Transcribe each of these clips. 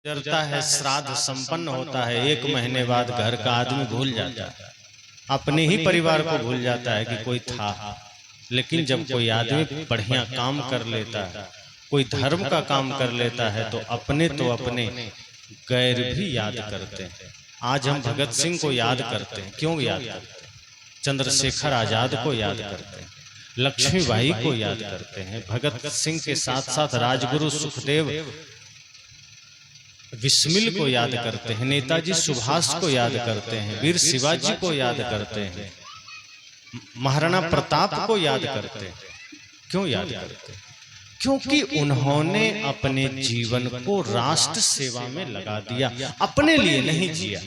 गुजरता है, श्राद्ध संपन्न होता है, 1 महीने बाद घर का आदमी भूल जाता है, अपने ही परिवार को भूल जाता है कि कोई था। लेकिन जब कोई आदमी बढ़िया काम कर लेता है, कोई धर्म का काम कर लेता है, तो अपने गैर भी याद करते हैं। आज हम भगत सिंह को याद करते हैं। क्यों याद करते हैं? चंद्रशेखर आजाद को याद करते हैं, लक्ष्मीबाई को याद करते हैं, भगत सिंह के साथ साथ राजगुरु सुखदेव बिस्मिल को याद करते हैं, नेताजी सुभाष को याद करते हैं, वीर शिवाजी को याद करते हैं, महाराणा प्रताप को याद करते हैं। क्यों याद करते हैं? क्योंकि उन्होंने अपने जीवन को राष्ट्र सेवा में लगा दिया, अपने लिए नहीं जिया,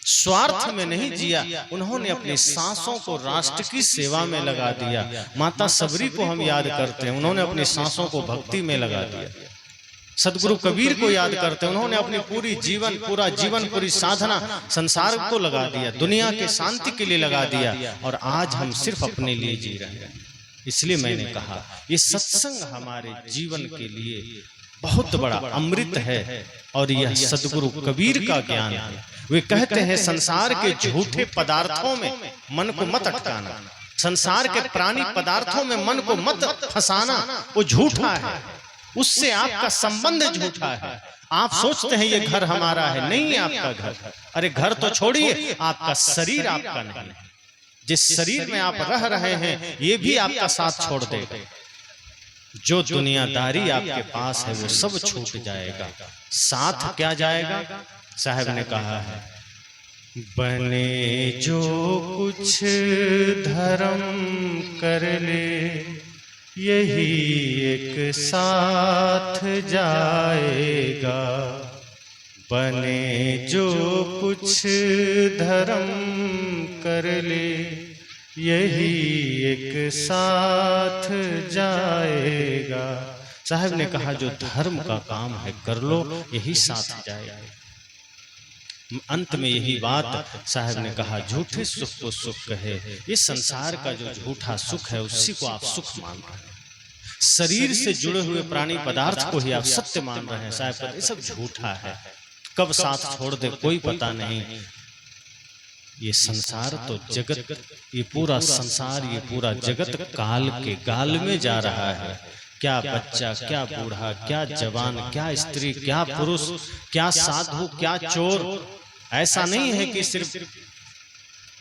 स्वार्थ में नहीं जिया, उन्होंने अपनी सांसों को राष्ट्र की सेवा में लगा दिया। माता सबरी को हम याद करते हैं, उन्होंने अपनी सांसों को भक्ति में लगा दिया। सदगुरु कबीर को याद करते हैं, उन्होंने अपनी पूरा जीवन पूरी साधना संसार को लगा दिया, दुनिया के शांति के लिए लगा दिया। और आज हम सिर्फ अपने लिए जी रहे हैं। इसलिए मैंने कहा ये सत्संग हमारे जीवन के लिए बहुत बड़ा अमृत है। और यह सदगुरु कबीर का ज्ञान है। वे कहते हैं संसार के झूठे पदार्थों में मन को मत अटकाना, संसार के प्राणी पदार्थों में मन को मत फंसाना, वो झूठा है, उससे आपका संबंध झूठा है। आप सोचते हैं ये घर हमारा है, नहीं आपका घर। अरे घर तो छोड़िए, आपका शरीर आपका नहीं है। जिस शरीर में आप रह रहे हैं ये भी आपका साथ छोड़ देगा। जो दुनियादारी आपके पास है वो सब छूट जाएगा, साथ क्या जाएगा? साहब ने कहा है, बने जो कुछ धर्म कर ले यही एक साथ जाएगा। बने जो कुछ धर्म कर ले यही एक साथ जाएगा। साहब ने कहा जो धर्म का काम है कर लो, यही साथ जाएगा। अंत में यही बात साहब ने कहा, झूठे सुख को सुख कहे। ये संसार का जो झूठा सुख है उसी को आप सुख मान रहे हैं, शरीर से जुड़े हुए प्राणी पदार्थ को ही आप सत्य मान रहे हैं। साहब कहते ये सब झूठा है, कब साथ छोड़ दे कोई पता नहीं। ये संसार तो जगत, ये पूरा संसार, ये पूरा जगत काल के गाल में जा रहा है। क्या बच्चा, क्या बूढ़ा, क्या जवान, क्या स्त्री, क्या पुरुष, क्या साधु, क्या चोर। ऐसा नहीं है कि सिर्फ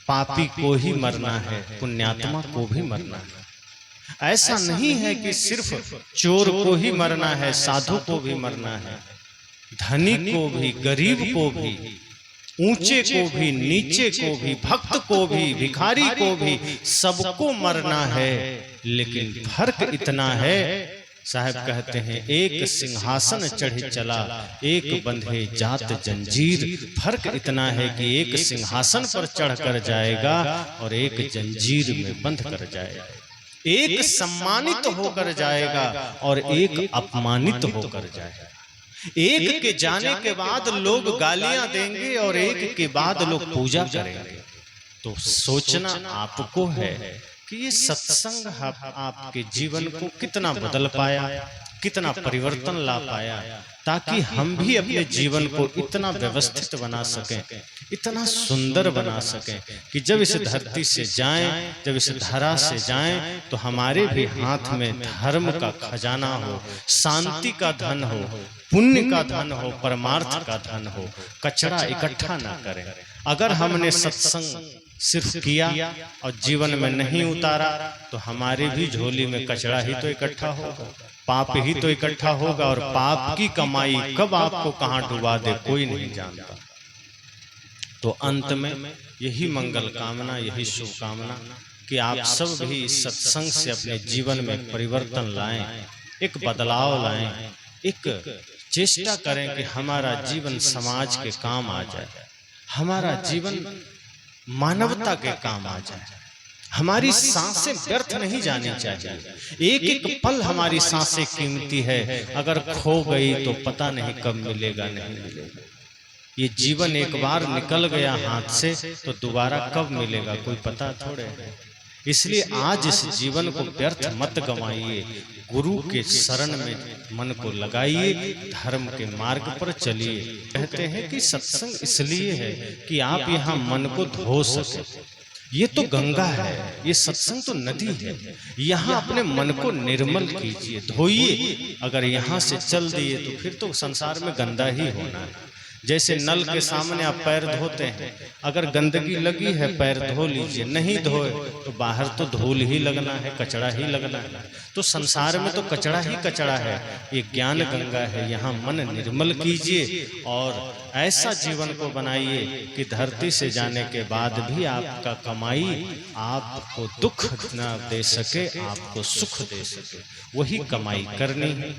पापी को ही मरना है, पुण्यात्मा को भी मरना है। ऐसा नहीं है कि सिर्फ चोर को ही मरना है, साधु को भी मरना है, धनी को भी, गरीब को भी, ऊंचे को भी, नीचे को भी, भक्त को भी, भिखारी को भी, सबको मरना है। लेकिन फर्क इतना है, साहब कहते हैं एक सिंहासन चढ़े चला, एक बंधे जात जंजीर। फर्क इतना है कि एक सिंहासन पर चढ़कर जाएगा और एक जंजीर में बंध कर जाएगा। एक सम्मानित होकर जाएगा और एक अपमानित होकर जाएगा। एक के जाने के बाद लोग गालियां देंगे और एक के बाद लोग पूजा करेंगे। तो सोचना आपको है कि ये सत्संग आपके जीवन को कितना बदल पाया, कितना परिवर्तन ला पाया, ताकि हम भी अपने जीवन को इतना व्यवस्थित बना सकें, इतना सुंदर बना सकें कि जब इस धरती से जाएं, जब इस धरा से जाएं, तो हमारे भी हाथ में धर्म का खजाना हो, शांति का धन हो, पुण्य का धन हो, परमार्थ का धन हो। कचरा इकट्ठा ना करें। अगर हमने सत्संग सिर्फ किया और जीवन में नहीं उतारा तो हमारे भी झोली में कचरा ही तो इकट्ठा होगा, पाप ही तो इकट्ठा होगा। और पाप की कमाई कब आपको कहां डुबा दे कोई नहीं जानता। तो अंत में यही मंगल कामना, यही शुभकामना कि आप सब भी इस सत्संग से अपने जीवन में परिवर्तन लाएं, एक बदलाव लाएं, एक चेष्टा करें कि हमारा जीवन समाज के काम आ जाए, हमारा जीवन मानवता के काम आ जाए। हमारी सांसें व्यर्थ नहीं जानी चाहिए। एक एक पल हमारी सांसें कीमती है, अगर खो गई तो पता नहीं कब मिलेगा, नहीं मिलेगा। ये जीवन एक बार निकल गया हाथ से तो दोबारा कब मिलेगा कोई पता थोड़े है। इसलिए आज इस जीवन को व्यर्थ मत गंवाइए, गुरु के शरण में मन को लगाइए, धर्म के मार्ग पर चलिए। कहते हैं कि सत्संग इसलिए है कि आप यहाँ मन को धो सके। ये तो गंगा है, ये सत्संग तो नदी है। यहाँ अपने मन को निर्मल कीजिए, धोइए। अगर यहाँ से चल दिए तो फिर तो संसार में गंदा ही होना है। जैसे नल के सामने आप पैर धोते हैं, अगर गंदगी लगी है पैर धो लीजिए, नहीं धोए तो बाहर तो धूल ही लगना है, कचड़ा ही लगना है। तो संसार में तो कचड़ा ही कचड़ा है। ये ज्ञान गंगा है, यहाँ मन निर्मल कीजिए और ऐसा जीवन को बनाइए कि धरती से जाने के बाद भी आपका कमाई आपको दुख न दे सके, आपको सुख दे सके। वही कमाई करनी है।